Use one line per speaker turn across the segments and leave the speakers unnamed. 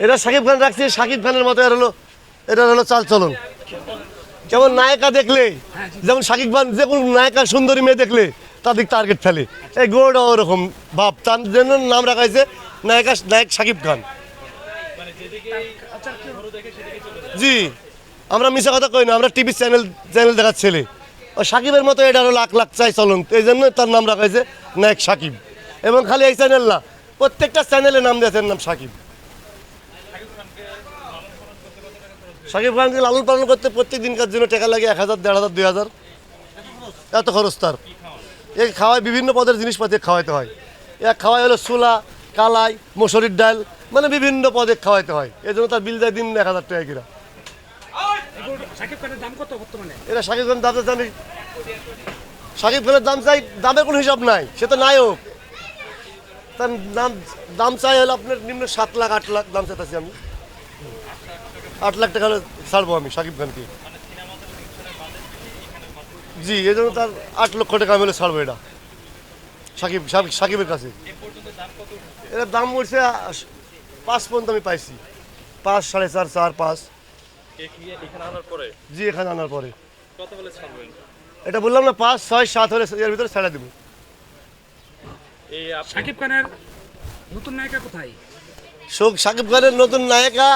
এরা শাকিব খান রাখছে শাকিব খানের মতো এটা হলো চাল চলন। যেমন নায়িকা দেখলে, যেমন শাকিব খান যে কোনো নায়িকা সুন্দরী মেয়ে দেখলে তাদের টার্গেট ফেলে, এই গরুটা ওরকম ভাব, তার জন্য নাম রাখা হয়েছে নায়ক শাকিব খান। জি, আমরা মিশা কথা কই না, আমরা টিভি চ্যানেল দেখার ছেলে। ও শাকিবের মতো এটারও লাখ লাখ চাই চলন, এই জন্য তার নাম রাখা হয়েছে নায়ক শাকিব। এবং খালি এই চ্যানেল না, প্রত্যেকটা চ্যানেলে নাম দিয়েছেন নাম শাকিব। শাকিব খানকে লালন পালন করতে প্রত্যেক দিনকার জন্য টাকা লাগে 1000, 1500, 2000, এত খরচ তার। এই খাওয়ায় বিভিন্ন পদের জিনিসপাতি খাওয়াইতে হয়। এক খাওয়াই হলো ছোলা, কালাই, মসুরির ডাল, মানে বিভিন্ন পদে খাওয়াইতে হয়। এই জন্য তার বিল দেয় দিন 1000 টাকা কিনা। এরা শাকিব খানের দাম জানি, শাকিব খানের দাম চাই, দামের কোনো হিসাব নাই, সে তো নায়ক। তার দাম চাই হলো আপনার নিম্ন 7 লাখ 8 লাখ দাম চাইতেছি আমি। 8 লাখ টাকা হলে ছাড়বো আমি শাকিব খানকে। জি, এই জন্য তার 8 লক্ষ টাকা আমি হলে ছাড়বো এটা শাকিবের কাছে। এটার দাম উঠছে 5 পর্যন্ত আমি পাইছি, 5, 4.5, 4, 5। জি, এখানে আনার পরে এটা বললাম না 5, 6, 7 হলে এর ভিতরে ছেড়ে দেবো।
শাকিব খানের নতুন নায়িকা কোথায়?
শাকিব খানের নতুন নায়িকা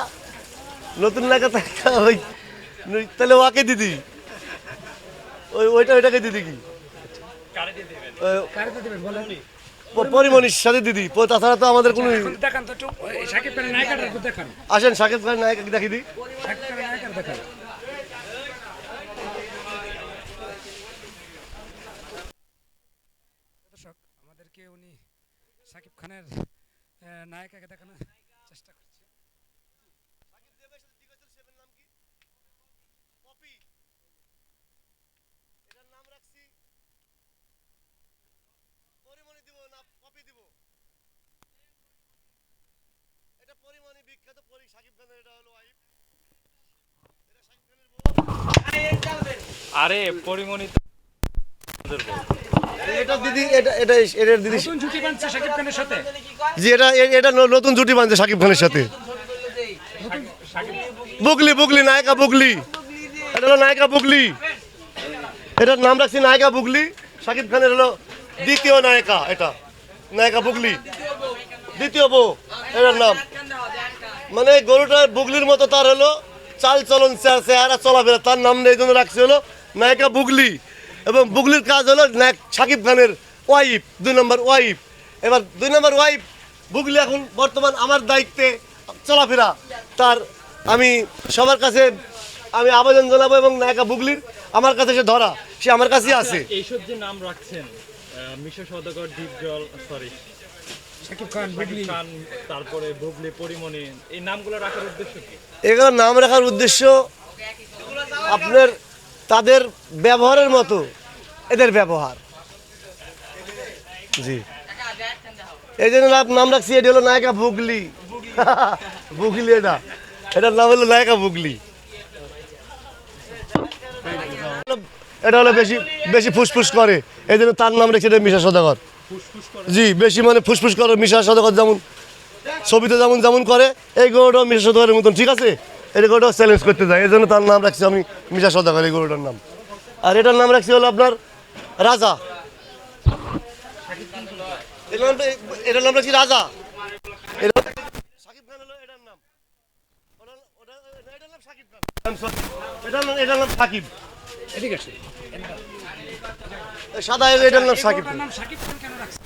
ওই তাহলে ওকে দিদি, ওইটাকে দিদি কি পরিমণির সাথে দিদি, তাছাড়া তো আমাদের কোনো।
দেখান তো শাকিব খানের নায়িকাটা দেখান।
আসেন শাকিব খানের নায়িকা দেখি দিই।
শাকিব খানের নায়িকাটা দেখান। দর্শক, আমাদেরকে উনি শাকিব খানের নায়িকাকে দেখানোর চেষ্টা করছে।
আরে পরিমণি
এটা দিদি, এটা দিদি।
নতুন জুটি বাঁধছে শাকিব খানের সাথে।
জি, এটা নতুন জুটি বাঁধছে শাকিব খানের সাথে। বুগলি নায়িকা বুগলি, এটা হলো নায়িকা বুগলি। এটার নাম রাখছি নায়িকা বুগলি। শাকিব খানের হলো দ্বিতীয় নায়িকা, এটা নায়িকা বুগলি, দ্বিতীয় বউ এটার নাম। মানে গরুটার বুগলির মতো তার হলো চাল চলন, চেহারা চলাফেরা, তার নাম এই জন্য রাখছে হলো নায়িকা বুগলি। এবং বুগলির কাজ হলো নায়ক শাকিব খানের ওয়াইফ, 2 নম্বর ওয়াইফ। এবার 2 নম্বর ওয়াইফ বুগলি এখন বর্তমান আমার দায়িত্বে চলাফেরা তার। আমি সবার কাছে আমি আবেদন জানাবো, এবং নায়িকা বুগলির আমার কাছে সে ধরা, সে আমার কাছেই আছে।
এইসব যে নাম রাখছেন, মিশা সওদাগর, ডিপজল, সরি
শাকিব খান, বুবলি
খান, তারপরে বুবলি, পরিমণি, এই নামগুলো রাখার উদ্দেশ্য কি?
এগুলো নাম রাখার উদ্দেশ্য আপনার তাদের ব্যবহারের মতো এদের ব্যবহার। জি, এই জন্য নাম রাখছি, এটি হলো নায়িকা বুগলি। বুগলি, এটার নাম হলো নায়িকা বুগলি। এটা হলো বেশি ফুসফুস করে, এই জন্য তার নাম রেখেছে মিশা সওদাগর। জি, বেশি মানে ফুসফুস করে মিশা সওদাগর, যেমন ছবিতে যেমন করে, এই গরুটাও মিশা সওদাগরের মতন, ঠিক আছে? এই গরুটাও চ্যালেঞ্জ করতে যায়, এই জন্য তার নাম রাখছি আমি মিশা সওদাগর, এই গরুটার নাম। আর এটার নাম রাখছি হলো আপনার রাজা। এটার নাম রাখছি রাজা। শাকিব খান হলো এটার নাম, এটার নাম শাকিব খান, এটার নাম শাকিব।
এদিকে আসে।
সাদা, এটার নাম শাকিব।
নাম শাকিব খান কেন রাখছে?